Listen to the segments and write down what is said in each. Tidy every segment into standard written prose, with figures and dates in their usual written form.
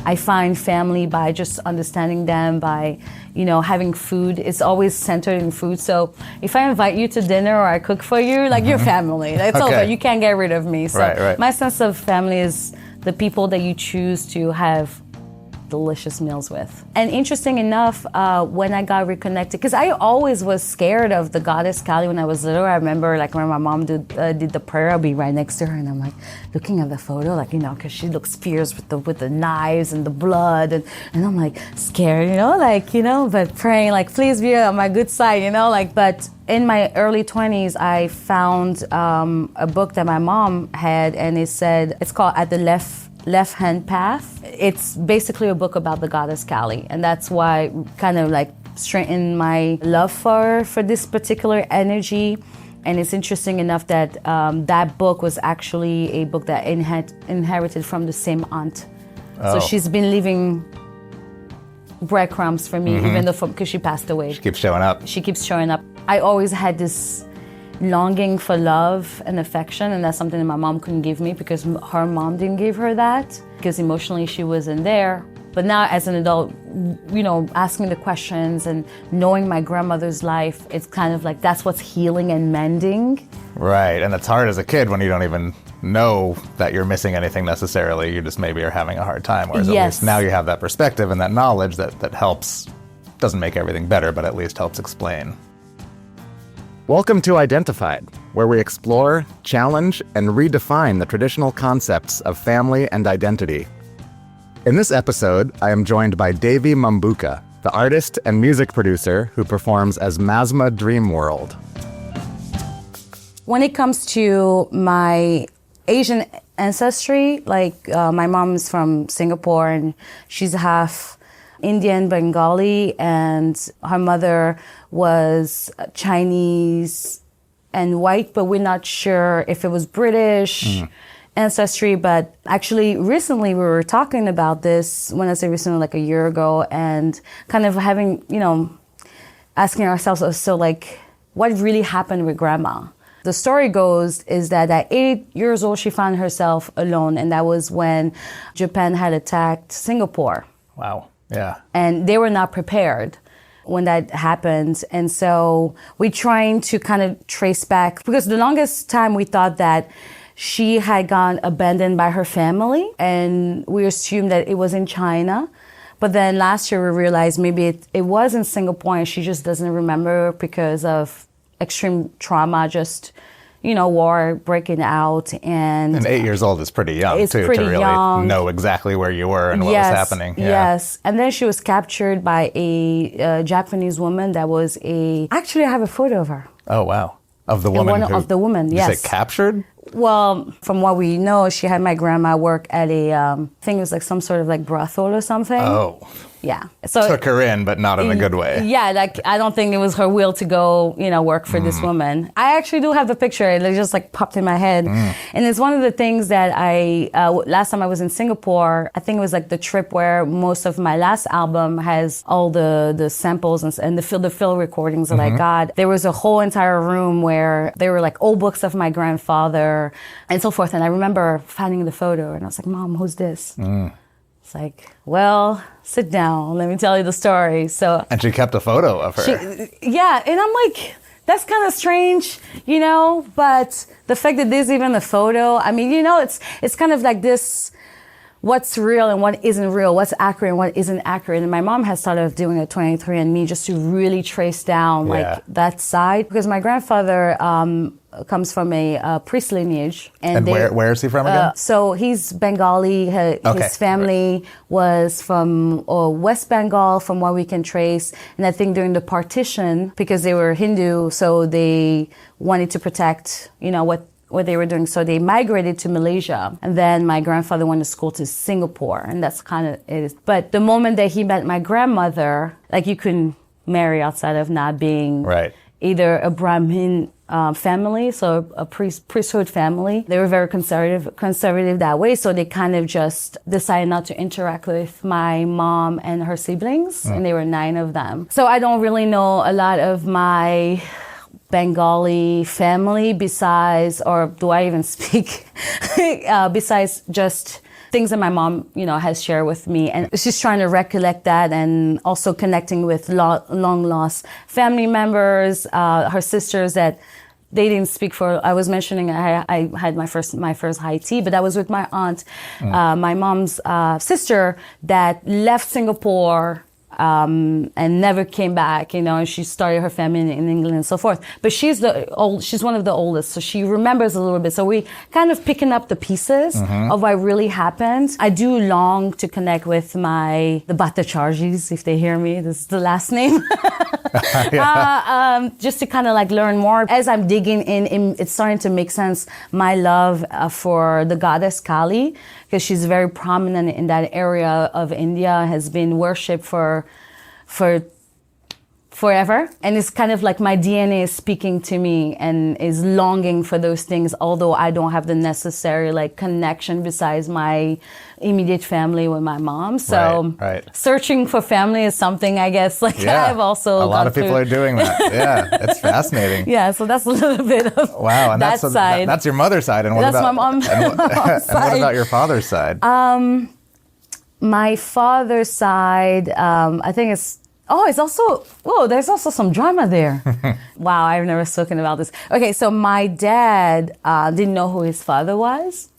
I find family by just understanding them, by, having food. It's always centered in food. So if I invite you to dinner or I cook for you, like you're family. It's over. You can't get rid of me. So my sense of family is the people that you choose to have delicious meals with. And interesting enough, when I got reconnected, because I always was scared of the goddess Kali when I was little. I remember like when my mom did the prayer, I'll be right next to her and I'm like looking at the photo, like, because she looks fierce with the knives and the blood, and I'm like scared, but praying like, please be on my good side, but in my early 20s, I found a book that my mom had, and it's called At the Left-Hand Path. It's basically a book about the goddess Kali, and that's why kind of like strengthened my love for this particular energy. And it's interesting enough that that book was actually a book that inherited from the same aunt. So she's been leaving breadcrumbs for me, even though because she passed away. She keeps showing up. She keeps showing up. I always had this longing for love and affection, and that's something that my mom couldn't give me because her mom didn't give her that, because emotionally she wasn't there. But now as an adult, asking the questions and knowing my grandmother's life, it's kind of like that's what's healing and mending. Right, and it's hard as a kid when you don't even know that you're missing anything necessarily. You just maybe are having a hard time, whereas at least now you have that perspective and that knowledge that helps. Doesn't make everything better, but at least helps explain. Welcome to Identified, where we explore, challenge, and redefine the traditional concepts of family and identity. In this episode, I am joined by Devi Mambouka, the artist and music producer who performs as Masma Dream World. When it comes to my Asian ancestry, my mom is from Singapore and she's half Indian, Bengali, and her mother was Chinese and white, but we're not sure if it was British ancestry. But actually, recently we were talking about this, when I say recently, like a year ago, and kind of having, asking ourselves, so like, what really happened with grandma? The story goes is that at 8 years old, she found herself alone, and that was when Japan had attacked Singapore. Wow. Yeah. And they were not prepared when that happened. And so we're trying to kind of trace back, because the longest time we thought that she had gone abandoned by her family, and we assumed that it was in China. But then last year we realized maybe it was in Singapore and she just doesn't remember because of extreme trauma, just war breaking out. And 8 years old is pretty young, to really know exactly where you were and what was happening. Yeah. Yes. And then she was captured by a Japanese woman that was actually, I have a photo of her. Oh, wow. Of the woman? Of the woman, yes. You say captured? Well, from what we know, she had my grandma work at I think it was like some sort of like brothel or something. Oh. Yeah. So took her in, but not in a good way. Yeah, like I don't think it was her will to go, work for this woman. I actually do have the picture. It just like popped in my head. And it's one of the things that last time I was in Singapore, I think it was like the trip where most of my last album has all the samples and the fill recordings that I got. There was a whole entire room where there were like old books of my grandfather and so forth. And I remember finding the photo and I was like, Mom, who's this? It's like, well, sit down. Let me tell you the story. And she kept a photo of her. And I'm like, that's kind of strange, But the fact that there's even a photo, I mean, it's kind of like this. What's real and what isn't real, what's accurate and what isn't accurate. And my mom has started doing a 23andMe just to really trace down like that side. Because my grandfather comes from a priest lineage. And where is he from again? So he's Bengali. His family was from West Bengal, from what we can trace. And I think during the partition, because they were Hindu, so they wanted to protect, what they were doing. So they migrated to Malaysia. And then my grandfather went to school to Singapore. And that's kind of it. But the moment that he met my grandmother, like you couldn't marry outside of not being either a Brahmin family, so a priesthood family. They were very conservative that way. So they kind of just decided not to interact with my mom and her siblings. And there were 9 of them. So I don't really know a lot of my Bengali family besides, or do I even speak, besides just things that my mom, has shared with me. And she's trying to recollect that and also connecting with long lost family members, her sisters that they didn't speak for. I was mentioning I had my first high tea, but that was with my aunt, my mom's sister that left Singapore and never came back, and she started her family in England and so forth. But she's one of the oldest, so she remembers a little bit. So we kind of picking up the pieces of what really happened. I do long to connect with the Bhattacharjis, if they hear me. This is the last name. Just to kind of like learn more. As I'm digging in, it's starting to make sense. My love for the goddess Kali, because she's very prominent in that area of India, has been worshipped for forever. And it's kind of like my DNA is speaking to me and is longing for those things, although I don't have the necessary like connection besides my immediate family with my mom. So searching for family is something, I guess, I've also a lot of people are doing that. Yeah, it's fascinating. Yeah, so that's a little bit of and that side. That's your mother's side. And that's my mom's side. And what about your father's side? My father's side, I think there's also some drama there. Wow, I've never spoken about this. Okay, so my dad didn't know who his father was.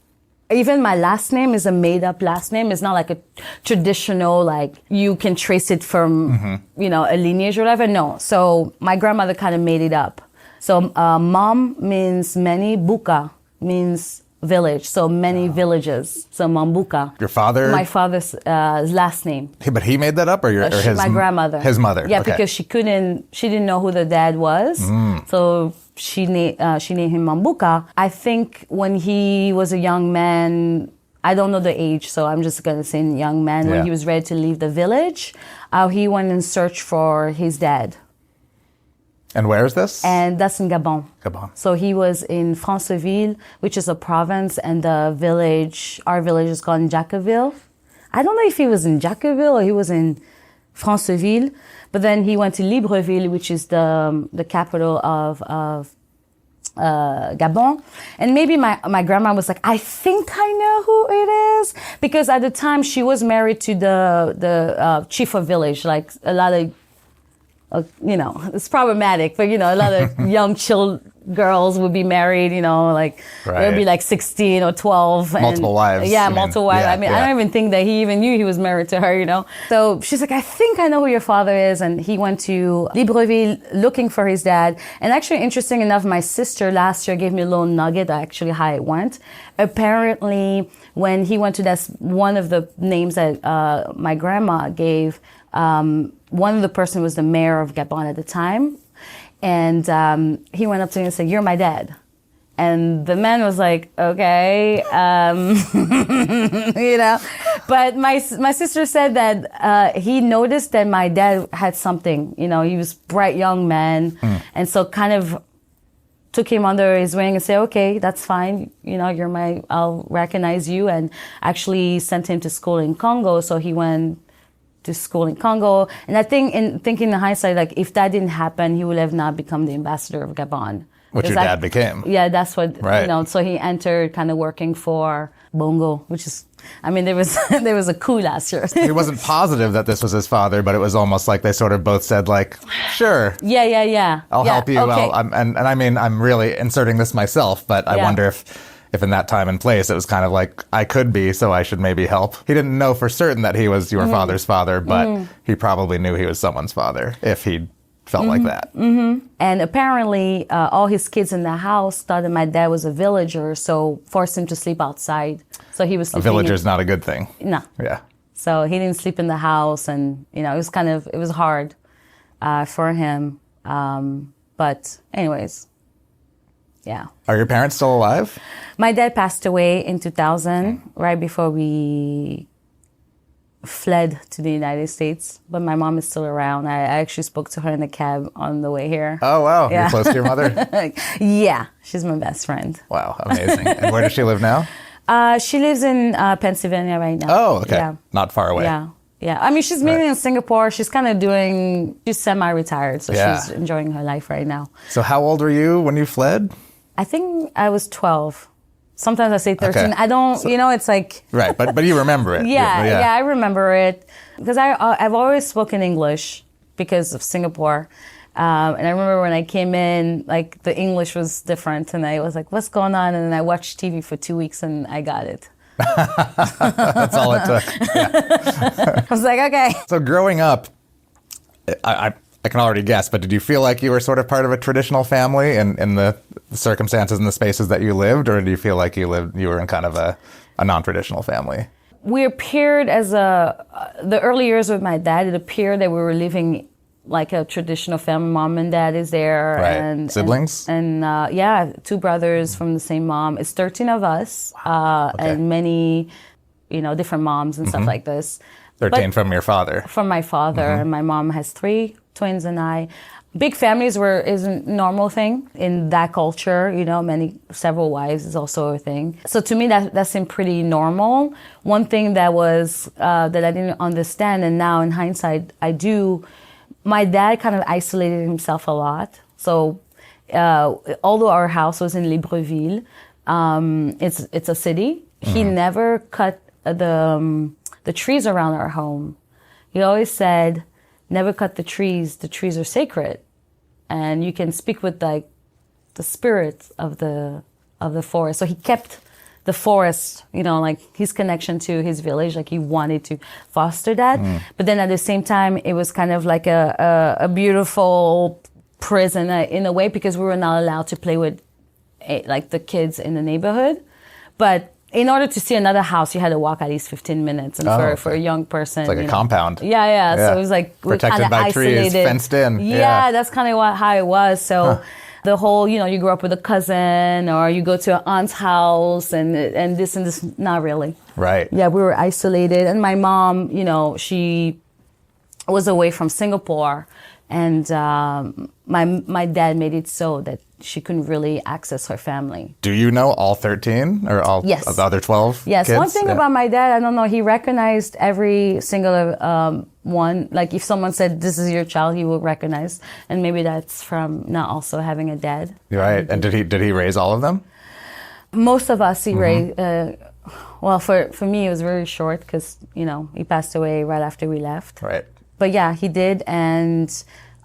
Even my last name is a made-up last name. It's not like a traditional, like you can trace it from, a lineage or whatever. No. So my grandmother kind of made it up. So Mam means many, Buka means village, so many villages. So Mambouka. Your father? My father's last name. But he made that up, or his? My grandmother. His mother. Yeah, okay. Because she didn't know who the dad was, so she named him Mambouka. I think when he was a young man, I don't know the age, so I'm just gonna say young man. When he was ready to leave the village, he went and searched for his dad. And where is this? And that's in Gabon. Gabon. So he was in Franceville, which is a province, and our village is called Njacaville. I don't know if he was in Njacaville or he was in Franceville, but then he went to Libreville, which is the capital of Gabon. And maybe my grandma was like, I think I know who it is, because at the time she was married to the chief of village, like a lot of it's problematic, but, a lot of young girls would be married, they'd be like 16 or 12. Multiple wives. Yeah, multiple wives. I don't even think that he even knew he was married to her, So she's like, I think I know who your father is. And he went to Libreville looking for his dad. And actually, interesting enough, my sister last year gave me a little nugget, actually how it went. Apparently, when he went to, that's one of the names that my grandma gave, one of the person was the mayor of Gabon at the time. And he went up to me and said, "You're my dad." And the man was like, okay, But my sister said that he noticed that my dad had something. He was a bright young man. And so kind of took him under his wing and said, okay, that's fine. I'll recognize you. And actually sent him to school in Congo. So he went to school in Congo. And I think in hindsight, like if that didn't happen, he would have not become the ambassador of Gabon. Which your dad became. Yeah, that's what, so he entered kind of working for Bongo, which is, there was a coup last year. He wasn't positive that this was his father, but it was almost like they sort of both said like, sure. Yeah. I'll help you. Okay. I'm really inserting this myself, but I wonder if in that time and place, it was kind of like, I could be, so I should maybe help. He didn't know for certain that he was your father's father, but he probably knew he was someone's father if he felt like that. And apparently, all his kids in the house thought that my dad was a villager, so forced him to sleep outside. So he was sleeping. A villager's not a good thing. No. Yeah. So he didn't sleep in the house, and, it was hard for him. But anyways. Yeah. Are your parents still alive? My dad passed away in 2000, right before we fled to the United States. But my mom is still around. I actually spoke to her in the cab on the way here. Oh, wow. Yeah. You're close to your mother? Yeah. She's my best friend. Wow. Amazing. And where does she live now? She lives in Pennsylvania right now. Oh, okay. Yeah. Not far away. Yeah. She's mainly in Singapore. She's kind of she's semi-retired, so she's enjoying her life right now. So how old were you when you fled? I think I was 12. Sometimes I say 13. Okay. I don't, it's like... Right, but you remember it. Yeah, I remember it. Because I've always spoken English because of Singapore. And I remember when I came in, like, the English was different. And I was like, what's going on? And then I watched TV for 2 weeks and I got it. That's all it took. Yeah. I was like, okay. So growing up, I can already guess, but did you feel like you were sort of part of a traditional family in the circumstances and the spaces that you lived, or do you feel like you were in kind of a non-traditional family? We appeared as the early years with my dad, it appeared that we were living like a traditional family. Mom and dad is there. Right. And siblings? And 2 brothers from the same mom. It's 13 of us, and many, different moms and stuff like this. 13 from your father? From my father. And my mom has 3 twins and I. Big families is a normal thing in that culture. Several wives is also a thing. So to me, that seemed pretty normal. One thing that was that I didn't understand, and now in hindsight, I do. My dad kind of isolated himself a lot. So although our house was in Libreville, it's a city. He never cut the trees around our home. He always said, never cut the trees are sacred. And you can speak with like the spirits of the forest. So he kept the forest, like his connection to his village, like he wanted to foster that. But then at the same time, it was kind of like a beautiful prison in a way, because we were not allowed to play with like the kids in the neighborhood. But in order to see another house, you had to walk at least 15 minutes. And for a young person... It's like a compound. Yeah. So it was like... Protected by trees, fenced in. Yeah, that's kind of how it was. So the whole, you grew up with a cousin, or you go to an aunt's house, and this, not really. Right. Yeah, we were isolated. And my mom, she was away from Singapore. And my dad made it so that she couldn't really access her family. Do you know all 13 or all yes. of the other 12 Yes. kids? One thing about my dad, I don't know, he recognized every single one. Like if someone said, this is your child, he will recognize. And maybe that's from not also having a dad. Right. And did he raise all of them? Most of us he raised. Well, for me, it was very short because, he passed away right after we left. Right. But yeah, he did. And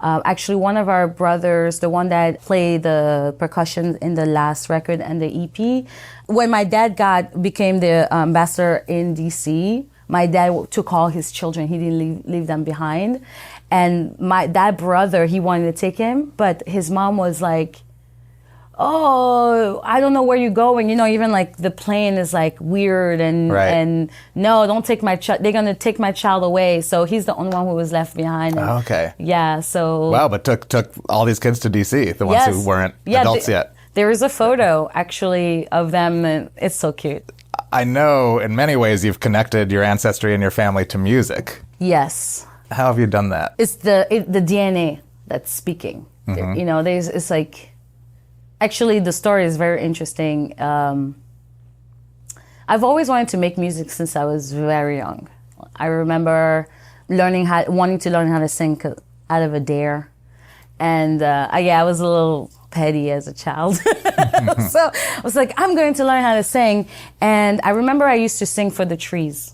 actually, one of our brothers, the one that played the percussion in the last record and the EP, when my dad became the ambassador in DC, my dad took all his children. He didn't leave them behind. And that brother, he wanted to take him, but his mom was like, oh, I don't know where you're going. Even like the plane is like weird and no, don't take my child. They're going to take my child away. So he's the only one who was left behind. And, okay. Yeah. So. Wow. But took all these kids to DC, the ones who weren't adults yet. There is a photo actually of them. And it's so cute. I know in many ways you've connected your ancestry and your family to music. Yes. How have you done that? It's the DNA that's speaking. It's like, actually, the story is very interesting. I've always wanted to make music since I was very young. I remember wanting to learn how to sing out of a dare. And I was a little petty as a child. So I was like, I'm going to learn how to sing. And I remember I used to sing for the trees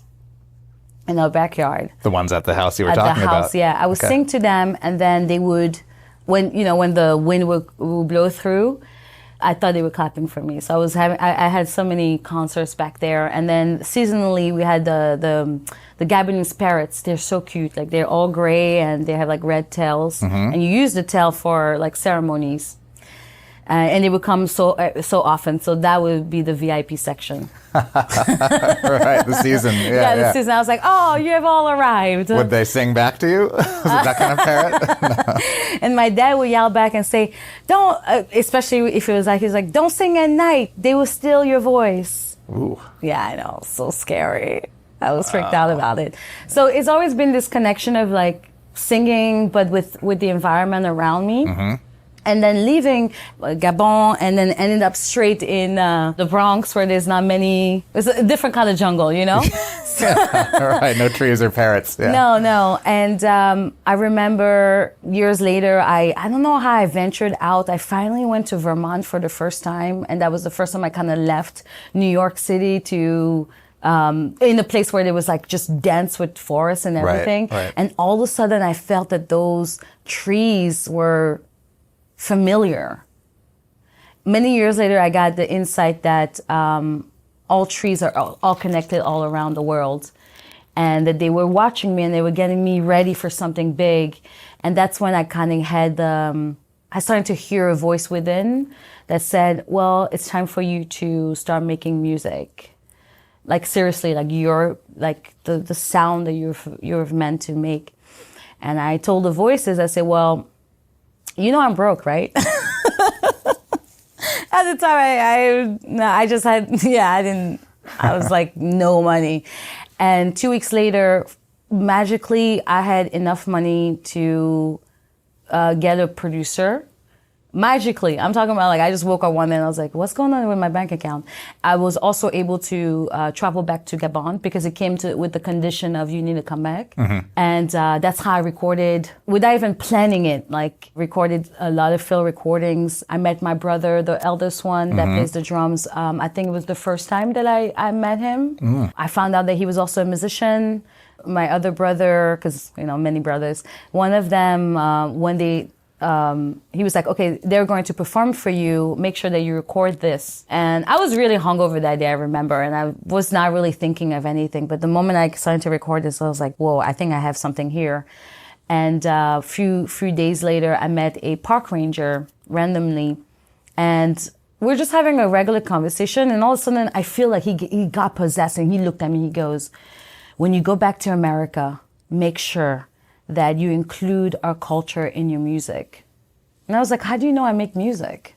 in our backyard. The ones at the house you were talking about? At the house, yeah. I would sing to them, and then they would, when the wind would blow through, I thought they were clapping for me. So I had so many concerts back there. And then seasonally, we had the Gabonese parrots. They're so cute. Like they're all gray and they have like red tails. And you use the tail for like ceremonies. And they would come so often. So that would be the VIP section. Right, the season. Yeah, the season. I was like, oh, you have all arrived. Would they sing back to you? Was it that kind of parrot? No. And my dad would yell back and say, don't, especially if it was like, he was like, don't sing at night. They will steal your voice. Ooh. Yeah, I know. So scary. I was freaked out about it. So it's always been this connection of like singing, but with the environment around me. And then leaving Gabon and then ended up straight in the Bronx where there's not many, it's a different kind of jungle, you know? Right, no trees or parrots. Yeah. No. And I remember years later, I don't know how I ventured out. I finally went to Vermont for the first time. And that was the first time I kind of left New York City to in a place where there was like just dense with forests and everything. Right. And all of a sudden I felt that those trees were familiar. Many years later, I got the insight that all trees are all connected all around the world, and that they were watching me and they were getting me ready for something big. And that's when I kind of had, I started to hear a voice within that said, well, it's time for you to start making music. Like seriously, like you're like the sound that you're meant to make. And I told the voices, I said, well, you know I'm broke, right? At the time, I just had, I was like, no money. And 2 weeks later, magically, I had enough money to get a producer. Magically, I'm talking about like I just woke up one day and I was like, what's going on with my bank account? I was also able to travel back to Gabon because it came with the condition of you need to come back. Mm-hmm. And that's how I recorded, without even planning it, like recorded a lot of field recordings. I met my brother, the eldest one that plays the drums. I think it was the first time that I met him. Mm. I found out that he was also a musician. My other brother, because, many brothers, one of them, when he was like, okay, they're going to perform for you. Make sure that you record this. And I was really hungover that day, I remember. And I was not really thinking of anything. But the moment I started to record this, I was like, whoa, I think I have something here. And a few days later, I met a park ranger randomly. And we're just having a regular conversation. And all of a sudden, I feel like he got possessed. And he looked at me, he goes, when you go back to America, make sure that you include our culture in your music. And I was like, how do you know I make music?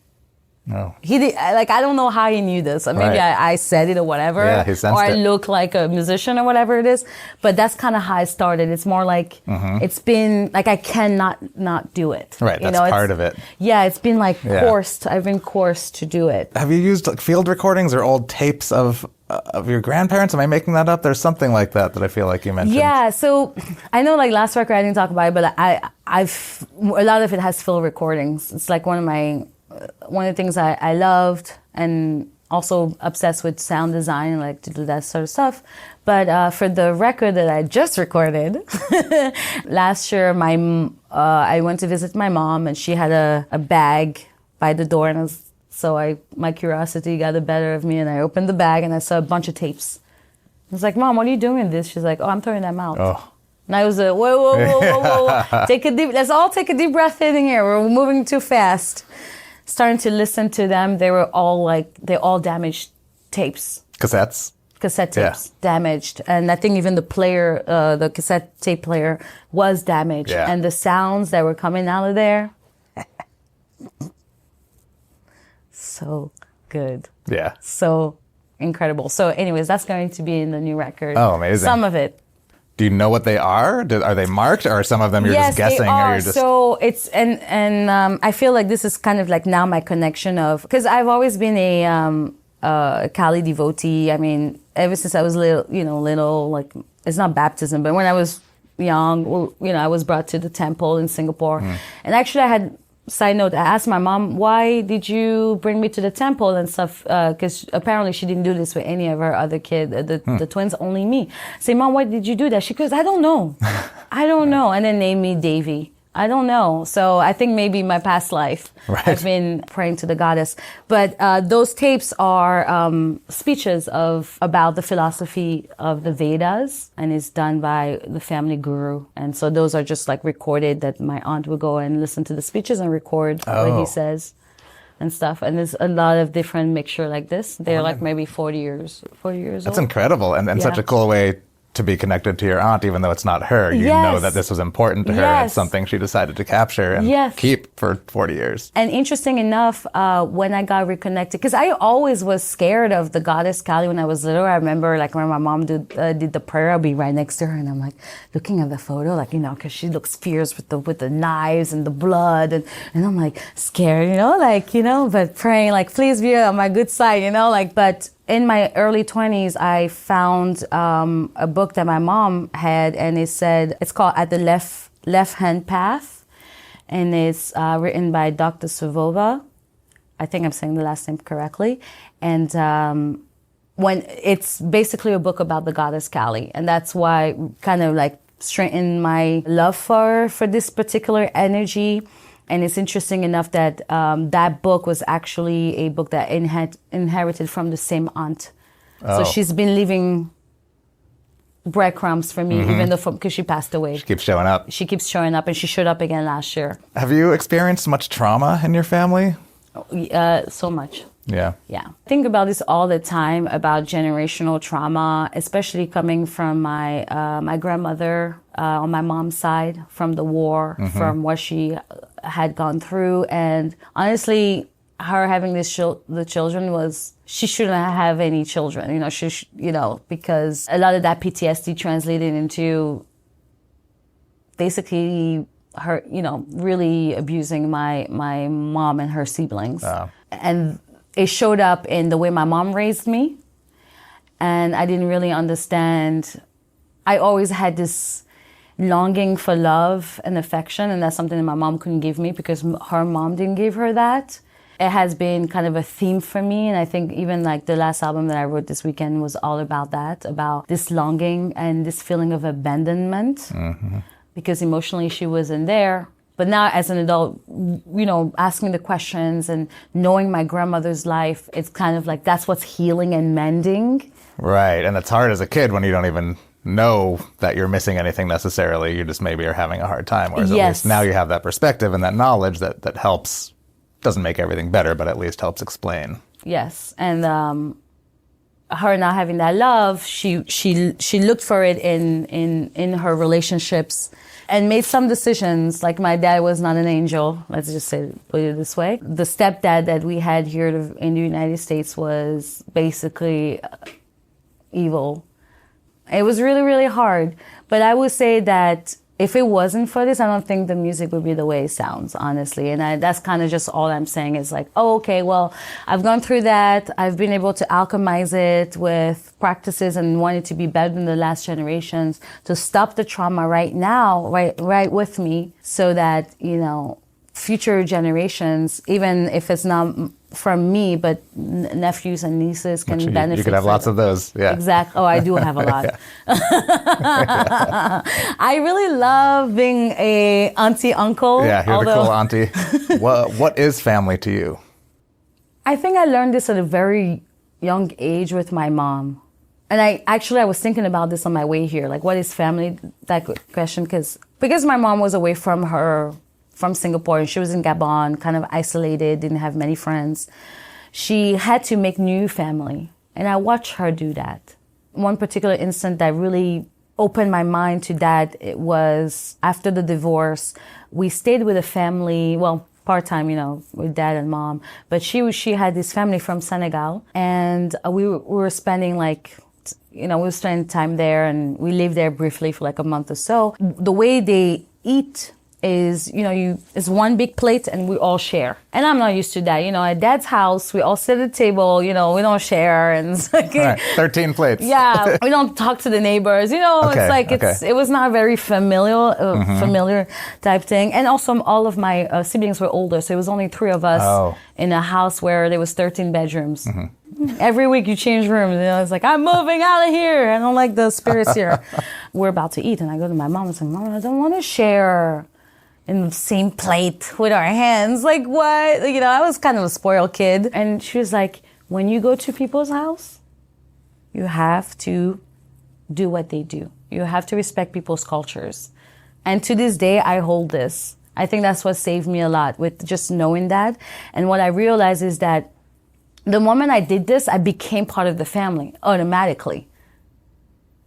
No. He did, I don't know how he knew this. Or maybe I said it or whatever. Yeah, he sensed or I it. look like a musician or whatever it is. But that's kind of how I started. It's more like, it's been, like I cannot not do it. Right, that's part of it. Yeah, it's been like coursed. I've been coursed to do it. Have you used like field recordings or old tapes of your grandparents? Am I making that up? There's something like that I feel like you mentioned. Yeah, so I know like last record I didn't talk about it, but I've a lot of it has field recordings. It's like one of the things I loved, and also obsessed with sound design and like to do that sort of stuff. But for the record that I just recorded last year, I went to visit my mom and she had a bag by the door, and my curiosity got the better of me, and I opened the bag and I saw a bunch of tapes. I was like, Mom, what are you doing with this? She's like, oh, I'm throwing them out. Oh. And I was like, whoa. Let's all take a deep breath in here. We're moving too fast. Starting to listen to them, they all damaged tapes. Cassette tapes, damaged. And I think even the player, the cassette tape player was damaged. Yeah. And the sounds that were coming out of there, so good. Yeah. So incredible. So anyways, that's going to be in the new record. Oh, amazing. Some of it. Do you know what they are? Are they marked, or are some of them you're just guessing? Yes, they are. Or you're just... So it's and I feel like this is kind of like now my connection of, because I've always been a Kali devotee. I mean, ever since I was little, like it's not baptism, but when I was young, I was brought to the temple in Singapore, and actually I had. Side note, I asked my mom, why did you bring me to the temple and stuff? Because apparently she didn't do this with any of her other kids, the twins, only me. Say, Mom, why did you do that? She goes, I don't know. I don't know. And then named me Devi. I don't know. So I think maybe my past life, I've been praying to the goddess. But those tapes are speeches about the philosophy of the Vedas, and it's done by the family guru. And so those are just like recorded that my aunt would go and listen to the speeches and record what he says and stuff. And there's a lot of different mixture like this. They're like maybe 40 years old. That's incredible, and such a cool way to be connected to your aunt, even though it's not her. You know that this was important to her. And it's something she decided to capture and keep for 40 years. And interesting enough, when I got reconnected, because I always was scared of the goddess Kali when I was little. I remember like when my mom did the prayer, I'll be right next to her and I'm like looking at the photo, like, you know, because she looks fierce with the knives and the blood. And I'm like scared, you know, like, you know, but praying like, please be on my good side, you know, like, but in my early 20s, I found a book that my mom had, and it's called At the Left-Hand Path, and it's written by Dr. Savova. I think I'm saying the last name correctly. And when it's basically a book about the goddess Kali, and that's why kind of like strengthened my love for this particular energy. And it's interesting enough that that book was actually a book that inherited from the same aunt. So she's been leaving breadcrumbs for me, even though because she passed away. She keeps showing up. She keeps showing up, and she showed up again last year. Have you experienced much trauma in your family? So much. Yeah. Yeah. I think about this all the time, about generational trauma, especially coming from my grandmother on my mom's side, from the war, from what she had gone through. And honestly, her having the children was, she shouldn't have any children, you know, because a lot of that PTSD translated into basically her, you know, really abusing my mom and her siblings. And it showed up in the way my mom raised me. And I didn't really understand. I always had this longing for love and affection, and that's something that my mom couldn't give me because her mom didn't give her that. It has been kind of a theme for me, and I think even like the last album that I wrote this weekend was all about that, about this longing and this feeling of abandonment, because emotionally she wasn't there. But now as an adult, you know, asking the questions and knowing my grandmother's life, it's kind of like that's what's healing and mending. Right, and it's hard as a kid when you don't even know that you're missing anything necessarily. You just maybe are having a hard time. Whereas at least now you have that perspective and that knowledge that helps, doesn't make everything better, but at least helps explain. Yes, and her not having that love, she looked for it in her relationships and made some decisions. Like my dad was not an angel, let's just put it this way. The stepdad that we had here in the United States was basically evil. It was really, really hard. But I would say that if it wasn't for this, I don't think the music would be the way it sounds, honestly. And that's kind of just all I'm saying is like, oh, okay, well, I've gone through that. I've been able to alchemize it with practices and want it to be better than the last generations, to stop the trauma right now, right with me, so that, you know, future generations, even if it's not from me, but nephews and nieces can benefit. You could have lots of those. Yeah. Exactly. Oh, I do have a lot. I really love being a auntie uncle. Yeah, you're the cool auntie. What is family to you? I think I learned this at a very young age with my mom. And I was thinking about this on my way here. Like, what is family? That question, because my mom was away from Singapore, and she was in Gabon, kind of isolated, didn't have many friends. She had to make new family, and I watched her do that. One particular instant that really opened my mind to that, it was after the divorce. We stayed with a family, well, part-time, you know, with dad and mom, but she had this family from Senegal, and we were spending like, you know, we were spending time there, and we lived there briefly for like a month or so. The way they eat is, you know, it's one big plate and we all share. And I'm not used to that. You know, at dad's house, we all sit at the table, you know, we don't share. And it's like, right, 13 plates. Yeah, we don't talk to the neighbors. You know, it's like, it was not very familiar type thing. And also all of my siblings were older. So it was only 3 of us in a house where there was 13 bedrooms. Every week you change rooms. You know, it's like, I'm moving out of here. I don't like the spirits here. We're about to eat. And I go to my mom and say, Mom, I don't want to share in the same plate with our hands. Like, what? You know, I was kind of a spoiled kid. And she was like, when you go to people's house, you have to do what they do. You have to respect people's cultures. And to this day, I hold this. I think that's what saved me a lot, with just knowing that. And what I realized is that the moment I did this, I became part of the family automatically.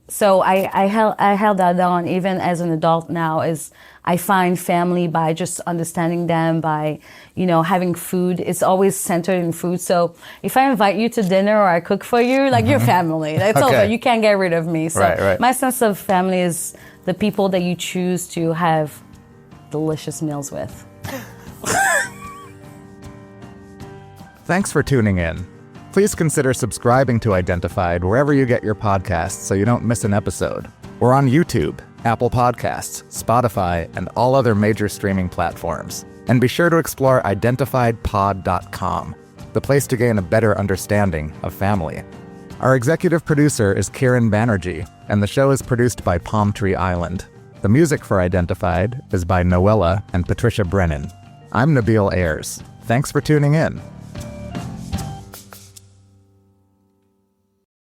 So I held that down even as an adult now. Is I find family by just understanding them, by, having food. It's always centered in food. So if I invite you to dinner or I cook for you, like your family, it's over. You can't get rid of me. So right. My sense of family is the people that you choose to have delicious meals with. Thanks for tuning in. Please consider subscribing to Identified wherever you get your podcasts so you don't miss an episode. We're on YouTube, Apple Podcasts, Spotify, and all other major streaming platforms. And be sure to explore identifiedpod.com, the place to gain a better understanding of family. Our executive producer is Kiran Banerjee, and the show is produced by Palm Tree Island. The music for Identified is by Noella and Patricia Brennan. I'm Nabil Ayers. Thanks for tuning in.